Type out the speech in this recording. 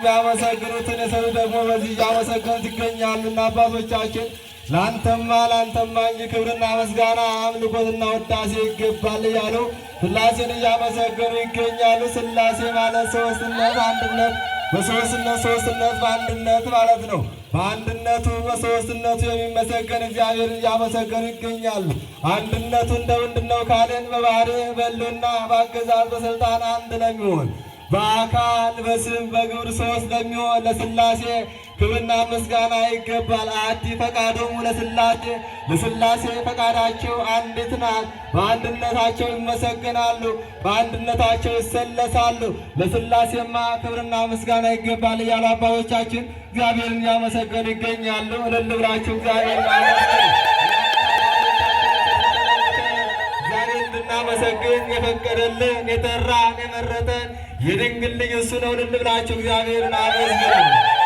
የሚያመሰግኑትን የሰሩ ደግሞ በዚህ እያመሰገኑት ይገኛሉና አባቶቻችን ላንተማ እንጂ ክብርና ምስጋና አምልኮትና ውዳሴ ይገባል እያሉ ሥላሴን እያመሰገኑ ይገኛሉ። ሥላሴ ማለት ሦስትነት፣ አንድነት፣ በሦስትነት ሦስትነት በአንድነት ማለት ነው። በአንድነቱ በሦስትነቱ የሚመሰገን እግዚአብሔርን እያመሰገኑ ይገኛሉ። አንድነቱ እንደምንድነው ካልን በባሕርይ በሕልውና በአገዛዝ በሥልጣን አንድ ለሚሆን በአካል በስም በግብር ሦስት ለሚሆን ለሥላሴ ክብርና ምስጋና ይገባል። አሐቲ ፈቃዶሙ ለሥላሴ ለሥላሴ ፈቃዳቸው አንዲት ናት። በአንድነታቸው ይመሰገናሉ፣ በአንድነታቸው ይሰለሳሉ። ለሥላሴማ ክብርና ምስጋና ይገባል እያሉ አባቶቻችን እግዚአብሔርን እያመሰገኑ ይገኛሉ። እልል ብላችሁ እግዚአብሔርን እንድናመሰግን የፈቀደልን የጠራን የመረጠን የድንግል ልጅ እሱ ነው። እልል ብላችሁ እግዚአብሔርን አመስግኑ።